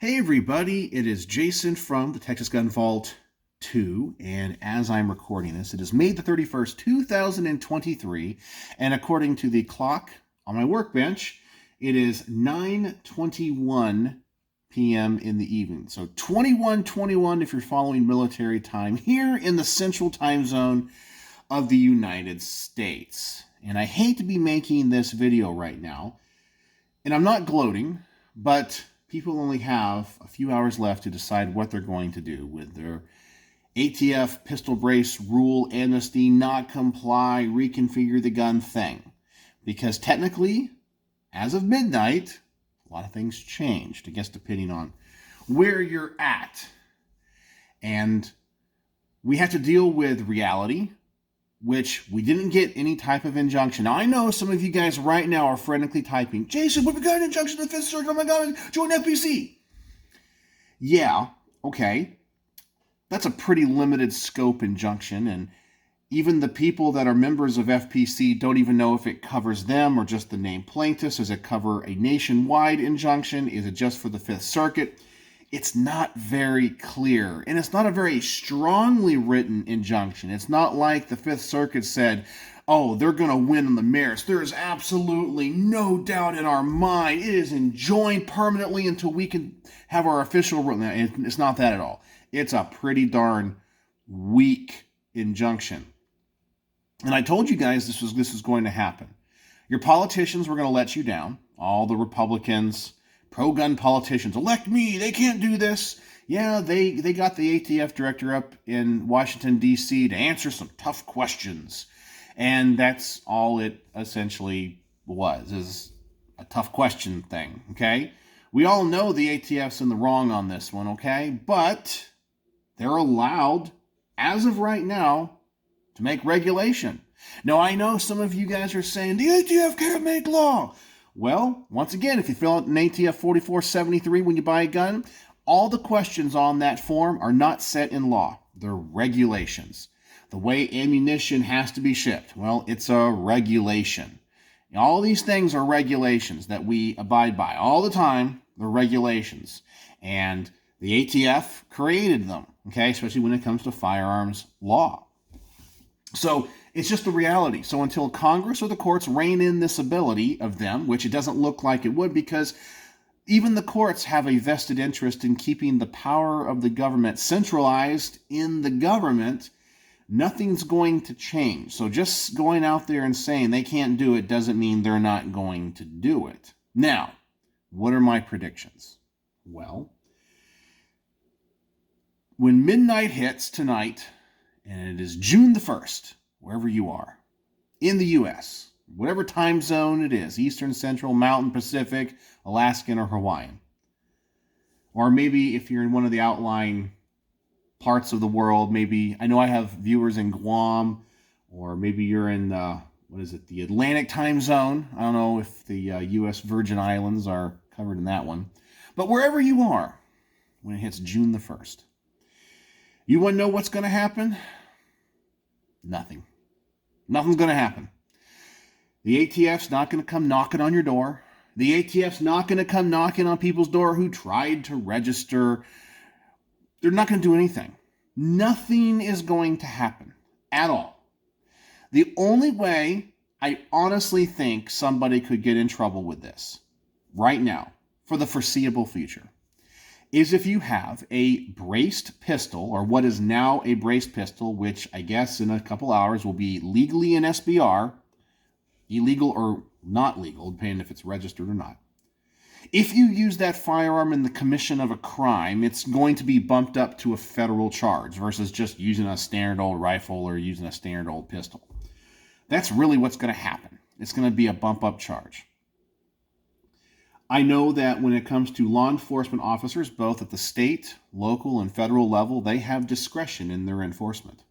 Hey everybody, it is Jason from the Texas Gun Vault 2, and as I'm recording this, it is May the 31st, 2023, and according to the clock on my workbench, it is 9:21 p.m. in the evening. So 21:21 if you're following military time here in the central time zone of the United States. And I hate to be making this video right now, and I'm not gloating, but people only have a few hours left to decide what they're going to do with their ATF Pistol Brace Rule, amnesty, not comply, reconfigure the gun thing. Because technically, as of midnight, a lot of things changed, I guess, depending on where you're at. And we have to deal with reality, which we didn't get any type of injunction. Now, I know some of you guys right now are frantically typing, Jason, but we got an injunction to the Fifth Circuit. Oh my God, join FPC. Yeah, okay. That's a pretty limited scope injunction, and even the people that are members of FPC don't even know if it covers them or just the named plaintiffs. Does it cover a nationwide injunction? Is it just for the Fifth Circuit? It's not very clear, and it's not a very strongly written injunction. It's not like the Fifth Circuit said, oh, they're going to win on the merits. There is absolutely no doubt in our mind. It is enjoined permanently until we can have our official rule. Now, it's not that at all. It's a pretty darn weak injunction. And I told you guys this was going to happen. Your politicians were going to let you down. All the Republicans, pro-gun politicians, elect me, they can't do this. Yeah, they got the ATF director up in Washington, D.C. to answer some tough questions. And that's all it essentially was, is a tough question thing, okay? We all know the ATF's in the wrong on this one, okay? But they're allowed, as of right now, to make regulation. Now, I know some of you guys are saying, the ATF can't make law. Well, once again, if you fill out an ATF 4473 when you buy a gun, all the questions on that form are not set in law. They're regulations. The way ammunition has to be shipped, well, it's a regulation. All these things are regulations that we abide by all the time. They're regulations. And the ATF created them, okay, especially when it comes to firearms law. So it's just the reality. So until Congress or the courts rein in this ability of them, which it doesn't look like it would, because even the courts have a vested interest in keeping the power of the government centralized in the government, nothing's going to change. So just going out there and saying they can't do it doesn't mean they're not going to do it. Now, what are my predictions? Well, when midnight hits tonight, and it is June the 1st, wherever you are, in the U.S., whatever time zone it is, Eastern, Central, Mountain, Pacific, Alaskan, or Hawaiian. Or maybe if you're in one of the outlying parts of the world, maybe, I know I have viewers in Guam, or maybe you're in, the Atlantic time zone. I don't know if the U.S. Virgin Islands are covered in that one. But wherever you are, when it hits June the 1st, you want to know what's going to happen? Nothing. Nothing's going to happen. The ATF's not going to come knocking on your door. The ATF's not going to come knocking on people's door who tried to register. They're not going to do anything. Nothing is going to happen at all. The only way I honestly think somebody could get in trouble with this right now, for the foreseeable future, is if you have a braced pistol, or what is now a braced pistol, which I guess in a couple hours will be legally in SBR, illegal or not legal, depending if it's registered or not. If you use that firearm in the commission of a crime, it's going to be bumped up to a federal charge versus just using a standard old rifle or using a standard old pistol. That's really what's going to happen. It's going to be a bump up charge. I know that when it comes to law enforcement officers, both at the state, local, and federal level, they have discretion in their enforcement.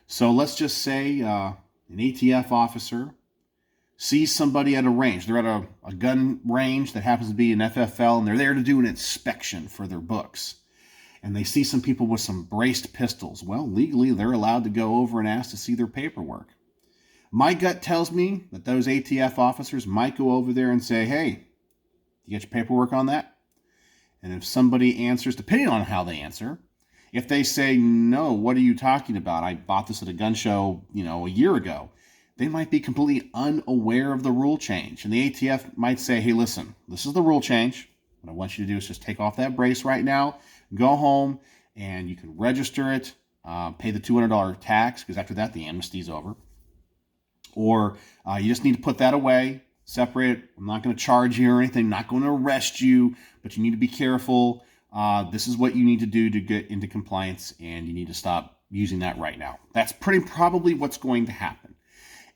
So let's just say an ATF officer sees somebody at a range. They're at a gun range that happens to be an FFL, and they're there to do an inspection for their books. And they see some people with some braced pistols. Well, legally, they're allowed to go over and ask to see their paperwork. My gut tells me that those ATF officers might go over there and say, hey, you get your paperwork on that? And if somebody answers, depending on how they answer, if they say, no, what are you talking about? I bought this at a gun show, a year ago. They might be completely unaware of the rule change. And the ATF might say, hey, listen, this is the rule change. What I want you to do is just take off that brace right now, go home, and you can register it, pay the $200 tax, because after that, the amnesty's over. Or you just need to put that away, separate it. I'm not going to charge you or anything, not going to arrest you, but you need to be careful. This is what you need to do to get into compliance, and you need to stop using that right now. That's pretty probably what's going to happen.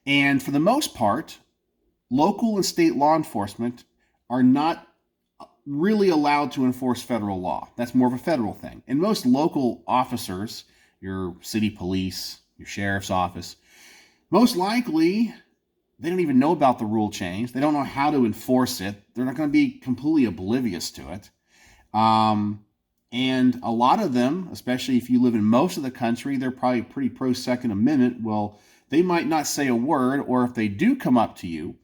And for the most part, local and state law enforcement are not really allowed to enforce federal law. That's more of a federal thing. And most local officers, your city police, your sheriff's office, most likely they don't even know about the rule change. They don't know how to enforce it. They're not going to be completely oblivious to it. And a lot of them, especially if you live in most of the country, they're probably pretty pro Second Amendment. Well, they might not say a word, or if they do come up to you,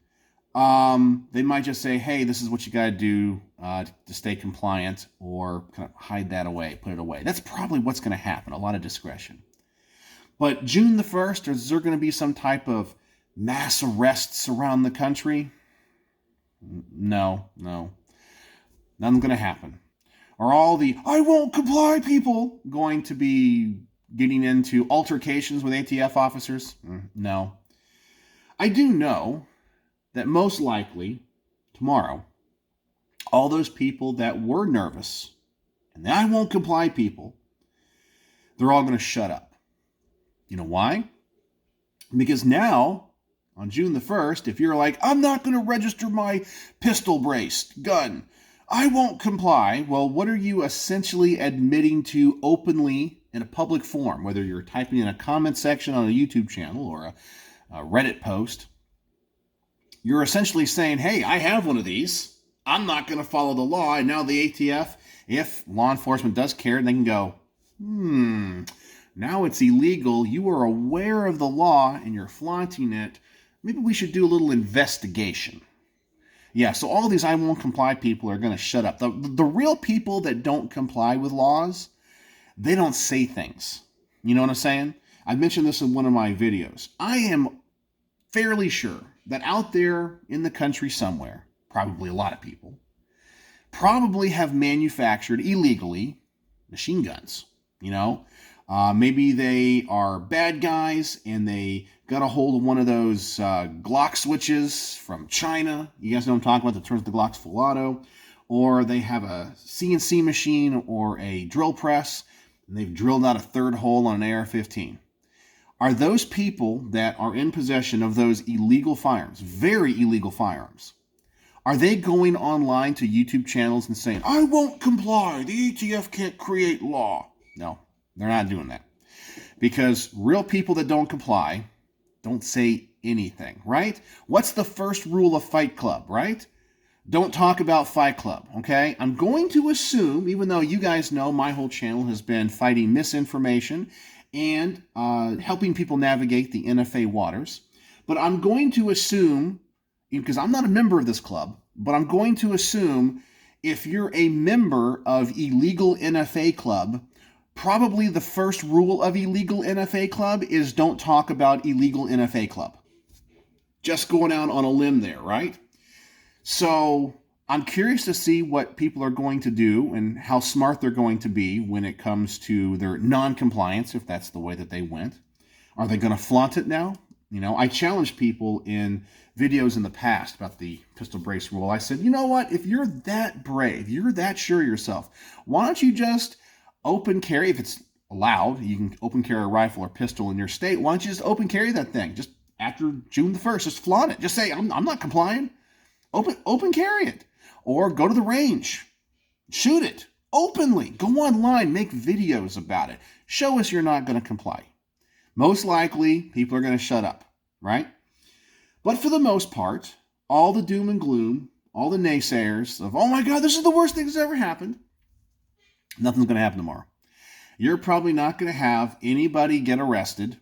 they might just say, hey, this is what you got to do to stay compliant, or kind of hide that away, put it away. That's probably what's going to happen, a lot of discretion. But June the 1st, is there going to be some type of mass arrests around the country? No. Nothing's going to happen. Are all the I won't comply people going to be getting into altercations with ATF officers? No. I do know that most likely tomorrow, all those people that were nervous and the I won't comply people, they're all going to shut up. You know why? Because now, on June the 1st, if you're like, I'm not going to register my pistol brace gun, I won't comply. Well, what are you essentially admitting to openly in a public forum, whether you're typing in a comment section on a YouTube channel or a Reddit post? You're essentially saying, hey, I have one of these. I'm not going to follow the law. And now the ATF, if law enforcement does care, they can go, now it's illegal. You are aware of the law and you're flaunting it. Maybe we should do a little investigation. Yeah, so all these I won't comply people are going to shut up. The real people that don't comply with laws, they don't say things. You know what I'm saying? I mentioned this in one of my videos. I am fairly sure that out there in the country somewhere, probably a lot of people, probably have manufactured illegally machine guns. Maybe they are bad guys and they got a hold of one of those Glock switches from China. You guys know what I'm talking about, that turns the Glocks full auto. Or they have a CNC machine or a drill press and they've drilled out a third hole on an AR-15. Are those people that are in possession of those illegal firearms, very illegal firearms, are they going online to YouTube channels and saying, I won't comply, the ATF can't create law? No, they're not doing that. Because real people that don't comply don't say anything, right? What's the first rule of Fight Club, right? Don't talk about Fight Club, okay? I'm going to assume, even though you guys know my whole channel has been fighting misinformation and helping people navigate the NFA waters, but I'm going to assume, because I'm not a member of this club, but I'm going to assume if you're a member of illegal NFA club, probably the first rule of illegal NFA club is don't talk about illegal NFA club. Just going out on a limb there, right? So I'm curious to see what people are going to do and how smart they're going to be when it comes to their non-compliance, if that's the way that they went. Are they going to flaunt it now? I challenged people in videos in the past about the pistol brace rule. I said, you know what? If you're that brave, you're that sure of yourself, why don't you just open carry, if it's allowed, you can open carry a rifle or pistol in your state. Why don't you just open carry that thing? Just after June the 1st, just flaunt it. Just say, I'm not complying. Open carry it. Or go to the range. Shoot it openly. Go online, make videos about it. Show us you're not going to comply. Most likely, people are going to shut up, right? But for the most part, all the doom and gloom, all the naysayers of, oh my God, this is the worst thing that's ever happened, nothing's going to happen tomorrow. You're probably not going to have anybody get arrested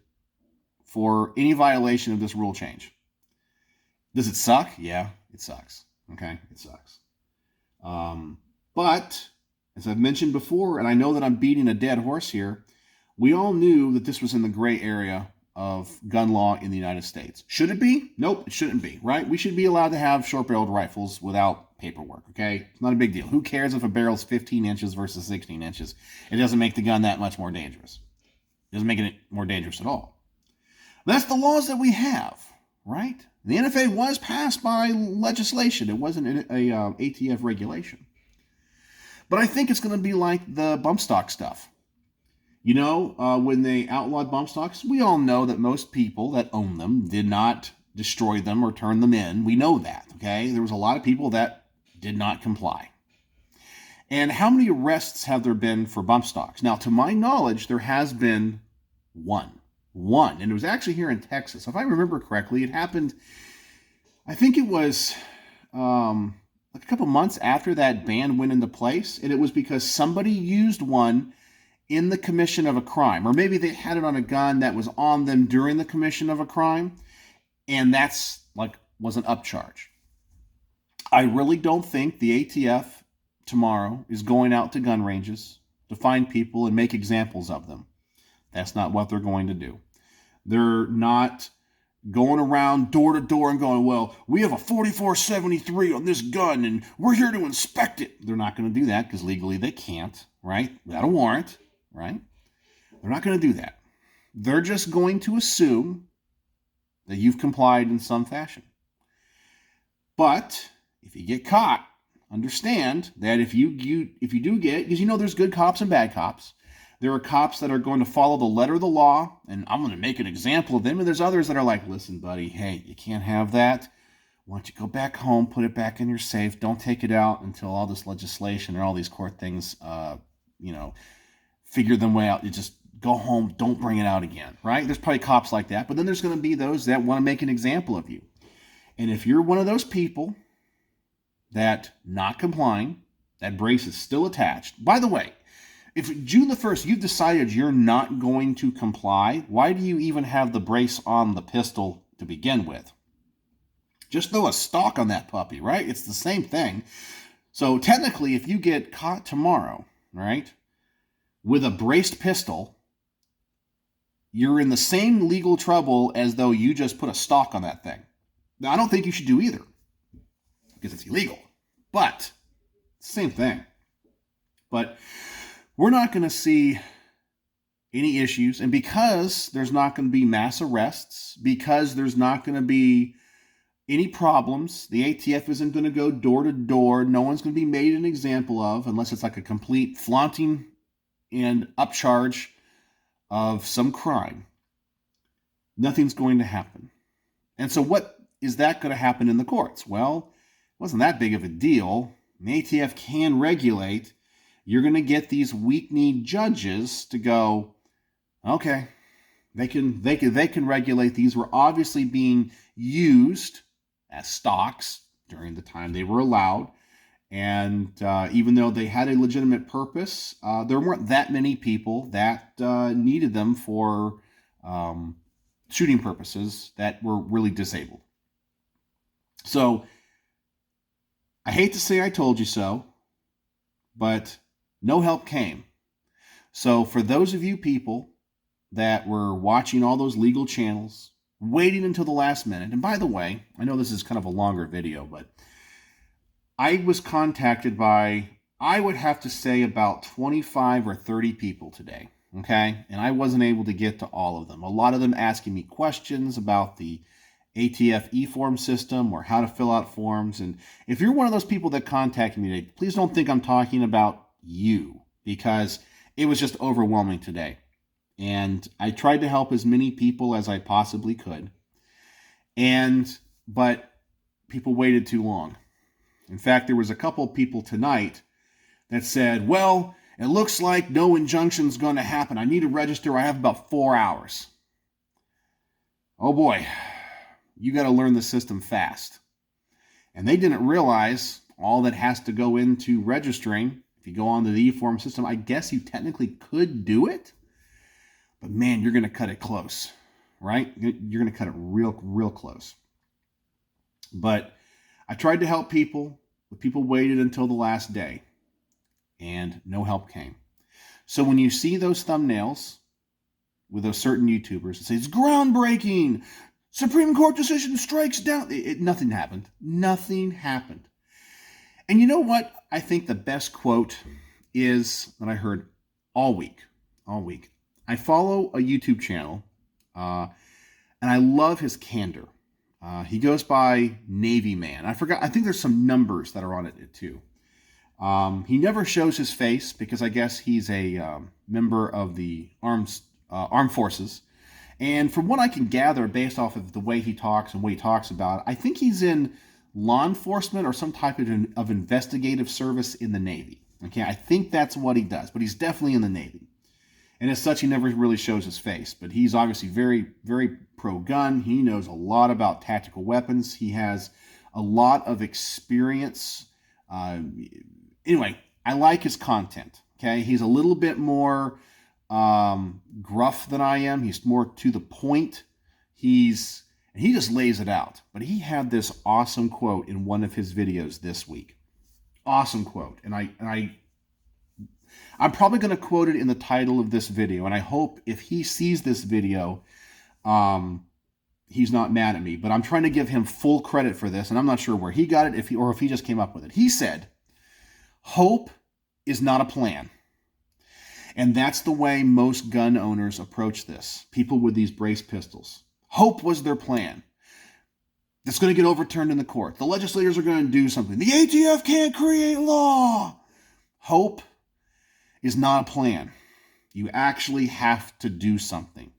for any violation of this rule change. Does it suck? Yeah, it sucks. Okay, it sucks. But as I've mentioned before, and I know that I'm beating a dead horse here, we all knew that this was in the gray area of gun law in the United States. Should it be? Nope, it shouldn't be, right? We should be allowed to have short-barreled rifles without paperwork, okay? It's not a big deal. Who cares if a barrel's 15 inches versus 16 inches? It doesn't make the gun that much more dangerous. It doesn't make it more dangerous at all. That's the laws that we have, right? The NFA was passed by legislation. It wasn't an ATF regulation. But I think it's going to be like the bump stock stuff. You know, when they outlawed bump stocks, we all know that most people that own them did not destroy them or turn them in. We know that, okay? There was a lot of people that did not comply. And how many arrests have there been for bump stocks? Now, to my knowledge, there has been one. And it was actually here in Texas. If I remember correctly, it happened, I think it was like a couple months after that ban went into place. And it was because somebody used one in the commission of a crime. Or maybe they had it on a gun that was on them during the commission of a crime. And that's like was an upcharge. I really don't think the ATF tomorrow is going out to gun ranges to find people and make examples of them. That's not what they're going to do. They're not going around door to door and going, well, we have a 4473 on this gun and we're here to inspect it. They're not going to do that because legally they can't, right? Without a warrant, right? They're not going to do that. They're just going to assume that you've complied in some fashion. But if you get caught, understand that if you do get, because you know there's good cops and bad cops. There are cops that are going to follow the letter of the law, and I'm going to make an example of them. And there's others that are like, listen, buddy, hey, you can't have that. Why don't you go back home, put it back in your safe. Don't take it out until all this legislation and all these court things, figure them way out. You just go home, don't bring it out again, right? There's probably cops like that. But then there's going to be those that want to make an example of you. And if you're one of those people that not complying, that brace is still attached. By the way, if June the 1st, you've decided you're not going to comply, why do you even have the brace on the pistol to begin with? Just throw a stock on that puppy, right? It's the same thing. So technically, if you get caught tomorrow, right, with a braced pistol, you're in the same legal trouble as though you just put a stock on that thing. Now, I don't think you should do either because it's illegal, but same thing. But we're not going to see any issues. And because there's not going to be mass arrests, because there's not going to be any problems, the ATF isn't going to go door to door. No one's going to be made an example of unless it's like a complete flaunting and upcharge of some crime. Nothing's going to happen. And so what is that going to happen in the courts? Well, it wasn't that big of a deal. The ATF can regulate. You're going to get these weak-kneed judges to go, okay, they can regulate these. Were obviously being used as stocks during the time they were allowed. And even though they had a legitimate purpose, there weren't that many people that needed them for shooting purposes that were really disabled. So I hate to say I told you so, but no help came. So for those of you people that were watching all those legal channels, waiting until the last minute, and by the way, I know this is kind of a longer video, but I was contacted by, I would have to say about 25 or 30 people today, okay? And I wasn't able to get to all of them. A lot of them asking me questions about the ATF e-form system or how to fill out forms. And if you're one of those people that contacted me today, please don't think I'm talking about you, because it was just overwhelming today. And I tried to help as many people as I possibly could. But people waited too long. In fact, there was a couple of people tonight that said, well, it looks like no injunction's going to happen. I need to register. I have about 4 hours. Oh boy, you got to learn the system fast. And they didn't realize all that has to go into registering. If you go on to the e-form system, I guess you technically could do it. But man, you're going to cut it close, right? You're going to cut it real close. But I tried to help people, but people waited until the last day. and no help came. So when you see those thumbnails with those certain YouTubers that say it's groundbreaking, Supreme Court decision strikes down, nothing happened. Nothing happened. And you know what? I think the best quote is that I heard all week. I follow a YouTube channel, and I love his candor. He goes by Navy Man. I think there's some numbers that are on it too. He never shows his face because I guess he's a member of the armed forces. And from what I can gather, based off of the way he talks and what he talks about, I think he's in law enforcement or some type of investigative service in the Navy. Okay, I think that's what he does, but he's definitely in the Navy. And as such, he never really shows his face. But he's obviously very, very pro-gun. He knows a lot about tactical weapons. He has a lot of experience. Anyway, I like his content. Okay, he's a little bit more gruff than I am. He's more to the point. He just lays it out. But he had this awesome quote in one of his videos this week. Awesome quote. And I'm probably going to quote it in the title of this video. And I hope if he sees this video, he's not mad at me. But I'm trying to give him full credit for this. And I'm not sure where he got it or if he just came up with it. He said, "Hope is not a plan." And that's the way most gun owners approach this. People with these brace pistols. Hope was their plan. It's going to get overturned in the court. The legislators are going to do something. The ATF can't create law. Hope is not a plan. You actually have to do something.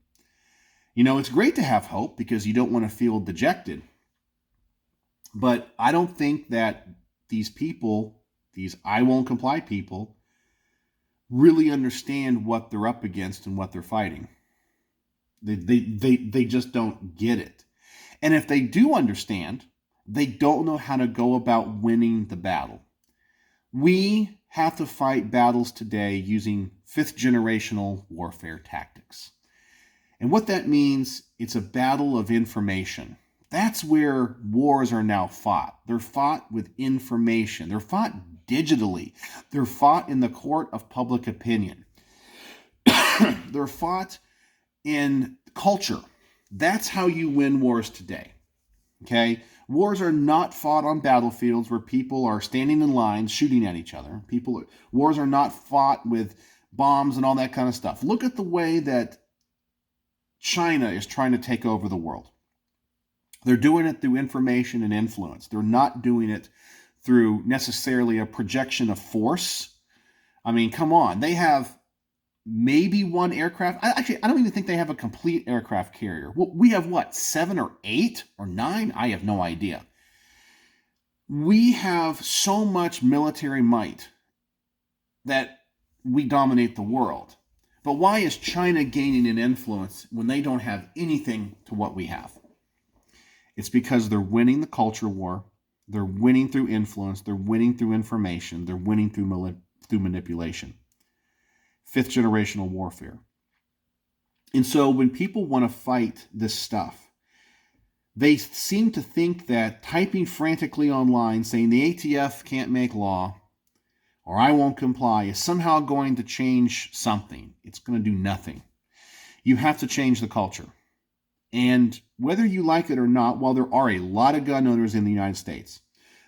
You know, it's great to have hope because you don't want to feel dejected. But I don't think that these people, these I won't comply people, really understand what they're up against and what they're fighting. They just don't get it. And if they do understand, they don't know how to go about winning the battle. We have to fight battles today using fifth-generational warfare tactics. And what that means, it's a battle of information. That's where wars are now fought. They're fought with information. They're fought digitally. They're fought in the court of public opinion. They're fought in culture. That's how you win wars today. Okay? Wars are not fought on battlefields where people are standing in lines shooting at each other. Wars are not fought with bombs and all that kind of stuff. Look at the way that China is trying to take over the world. They're doing it through information and influence. They're not doing it through necessarily a projection of force. I mean, come on. They have maybe one aircraft. I don't even think they have a complete aircraft carrier. We have what, 7 or 8 or 9? I have no idea. We have so much military might that we dominate the world. But why is China gaining an influence when they don't have anything to what we have? It's because they're winning the culture war. They're winning through influence. They're winning through information. They're winning through manipulation. Fifth generational warfare. And so when people want to fight this stuff, they seem to think that typing frantically online saying the ATF can't make law or I won't comply is somehow going to change something. It's going to do nothing. You have to change the culture. And whether you like it or not, while there are a lot of gun owners in the United States,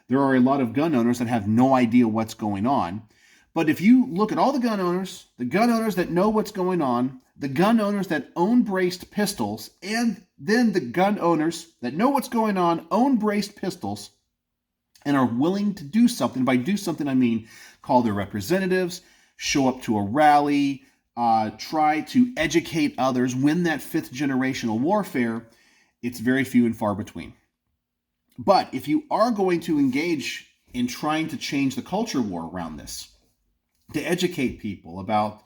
there are a lot of gun owners that have no idea what's going on. But if you look at all the gun owners that know what's going on, the gun owners that own braced pistols, and then the gun owners that know what's going on, own braced pistols, and are willing to do something. By do something, I mean call their representatives, show up to a rally, try to educate others, win that fifth generational warfare, it's very few and far between. But if you are going to engage in trying to change the culture war around this, to educate people about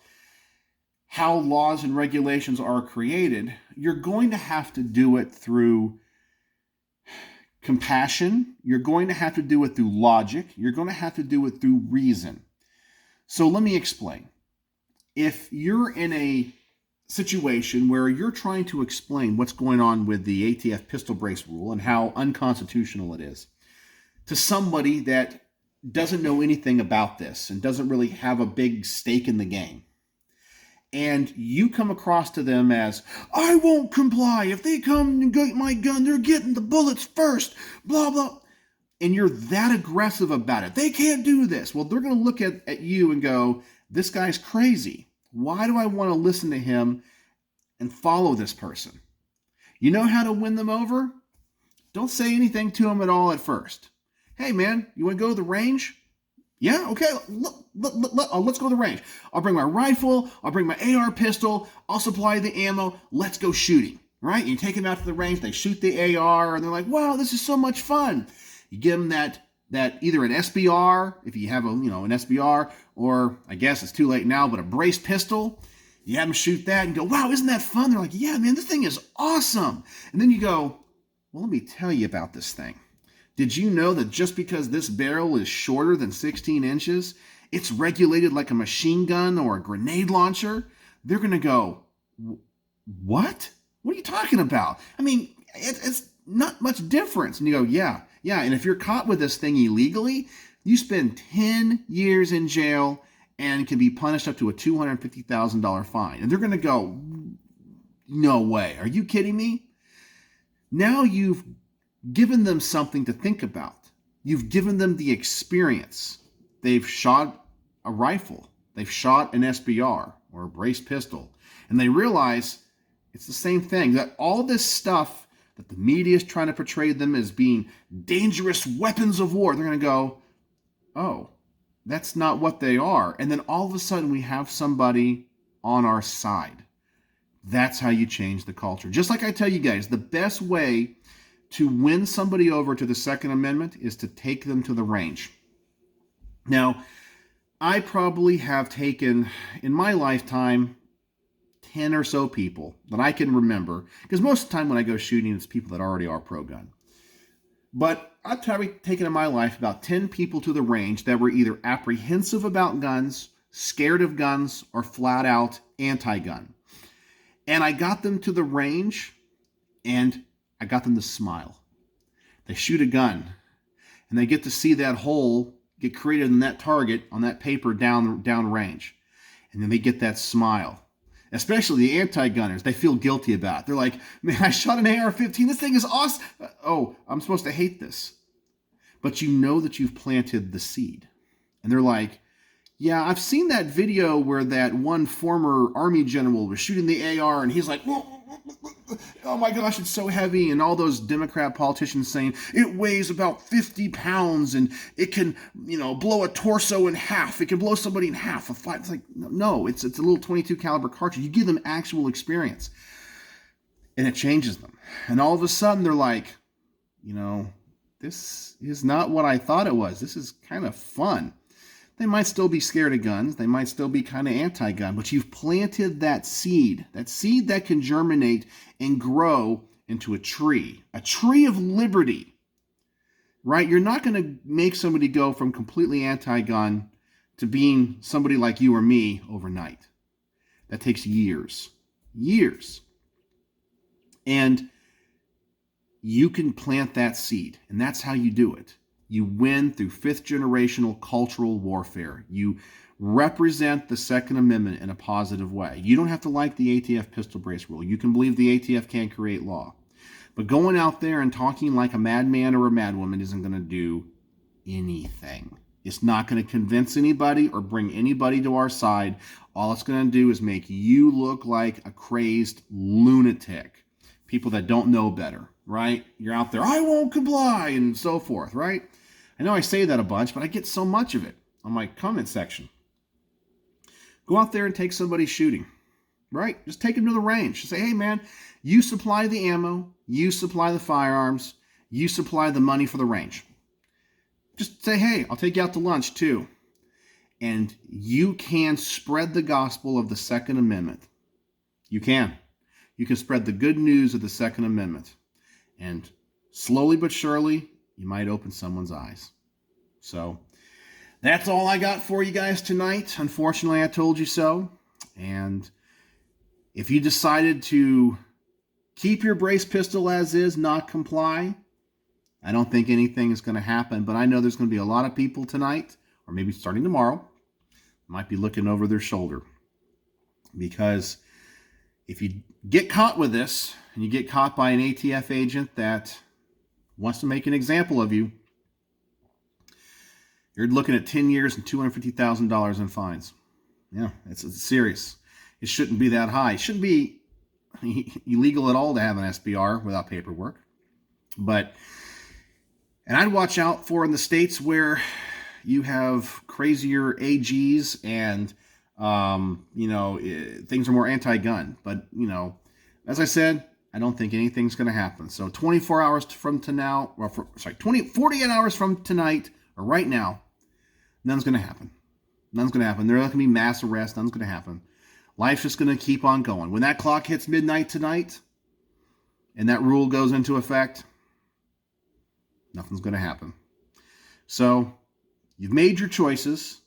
how laws and regulations are created, you're going to have to do it through compassion. You're going to have to do it through logic. You're going to have to do it through reason. So let me explain. If you're in a situation where you're trying to explain what's going on with the ATF Pistol Brace Rule and how unconstitutional it is to somebody that doesn't know anything about this and doesn't really have a big stake in the game. And you come across to them as, I won't comply. If they come and get my gun, they're getting the bullets first, blah, blah. And you're that aggressive about it. They can't do this. Well, they're going to look at you and go, this guy's crazy. Why do I want to listen to him and follow this person? You know how to win them over? Don't say anything to them at all at first. Hey, man, you want to go to the range? Yeah, okay, let's go to the range. I'll bring my rifle, I'll bring my AR pistol, I'll supply the ammo, let's go shooting, right? You take them out to the range, they shoot the AR, and they're like, wow, this is so much fun. You give them that either an SBR, if you have an SBR, or I guess it's too late now, but a brace pistol. You have them shoot that and go, wow, isn't that fun? They're like, yeah, man, this thing is awesome. And then you go, well, let me tell you about this thing. Did you know that just because this barrel is shorter than 16 inches, it's regulated like a machine gun or a grenade launcher? They're going to go, what? What are you talking about? I mean, it's not much difference. And you go, yeah. And if you're caught with this thing illegally, you spend 10 years in jail and can be punished up to a $250,000 fine. And they're going to go, no way. Are you kidding me? Now you've given them something to think about. You've given them the experience. They've shot a rifle. They've shot an SBR or a brace pistol. And they realize it's the same thing. That all this stuff that the media is trying to portray them as being dangerous weapons of war, they're going to go, oh, that's not what they are. And then all of a sudden we have somebody on our side. That's how you change the culture. Just like I tell you guys, the best way to win somebody over to the Second Amendment is to take them to the range. Now, I probably have taken, in my lifetime, 10 or so people that I can remember, because most of the time when I go shooting, it's people that already are pro-gun. But I've probably taken in my life about 10 people to the range that were either apprehensive about guns, scared of guns, or flat out anti-gun. And I got them to the range, and I got them to smile. They shoot a gun, and they get to see that hole get created in that target on that paper down range. And then they get that smile. Especially the anti-gunners, they feel guilty about it. They're like, man, I shot an AR-15. This thing is awesome. Oh, I'm supposed to hate this. But you know that you've planted the seed. And they're like, yeah, I've seen that video where that one former Army general was shooting the AR, and he's like, oh my gosh, it's so heavy. And all those Democrat politicians saying it weighs about 50 pounds and it can, blow a torso in half. It can blow somebody in half. It's like, no, it's a little 22 caliber cartridge. You give them actual experience and it changes them. And all of a sudden they're like, this is not what I thought it was. This is kind of fun. They might still be scared of guns. They might still be kind of anti-gun, but you've planted that seed that can germinate and grow into a tree of liberty, right? You're not going to make somebody go from completely anti-gun to being somebody like you or me overnight. That takes years. And you can plant that seed, and that's how you do it. You win through fifth-generational cultural warfare. You represent the Second Amendment in a positive way. You don't have to like the ATF Pistol Brace Rule. You can believe the ATF can't create law. But going out there and talking like a madman or a madwoman isn't going to do anything. It's not going to convince anybody or bring anybody to our side. All it's going to do is make you look like a crazed lunatic. People that don't know better, right? You're out there, I won't comply, and so forth, right? I know I say that a bunch, but I get so much of it on my comment section. Go out there and take somebody shooting, right? Just take them to the range. Just say, hey, man, you supply the ammo, you supply the firearms, you supply the money for the range. Just say, hey, I'll take you out to lunch too. And you can spread the gospel of the Second Amendment. You can. You can spread the good news of the Second Amendment. And slowly but surely, you might open someone's eyes. So that's all I got for you guys tonight. Unfortunately, I told you so. And if you decided to keep your brace pistol as is, not comply, I don't think anything is going to happen, but I know there's going to be a lot of people tonight, or maybe starting tomorrow, might be looking over their shoulder. Because if you get caught with this, and you get caught by an ATF agent that wants to make an example of you, you're looking at 10 years and $250,000 in fines. Yeah, it's serious. It shouldn't be that high. It shouldn't be illegal at all to have an SBR without paperwork. And I'd watch out for in the states where you have crazier AGs and, things are more anti-gun. But, as I said, I don't think anything's going to happen. So 24 hours from to now, 48 hours from tonight, or right now, none's going to happen. None's going to happen. There's not going to be mass arrests. None's going to happen. Life's just going to keep on going. When that clock hits midnight tonight, and that rule goes into effect, nothing's going to happen. So, you've made your choices.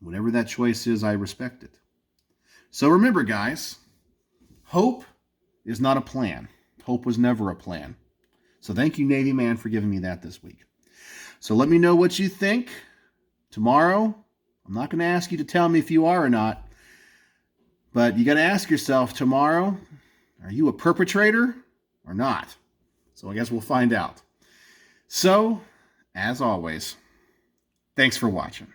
Whatever that choice is, I respect it. So remember, guys, hope is not a plan. Hope was never a plan. So thank you, Navy Man, for giving me that this week. So let me know what you think. Tomorrow, I'm not going to ask you to tell me if you are or not, but you got to ask yourself tomorrow, are you a perpetrator or not? So I guess we'll find out. So, as always, thanks for watching.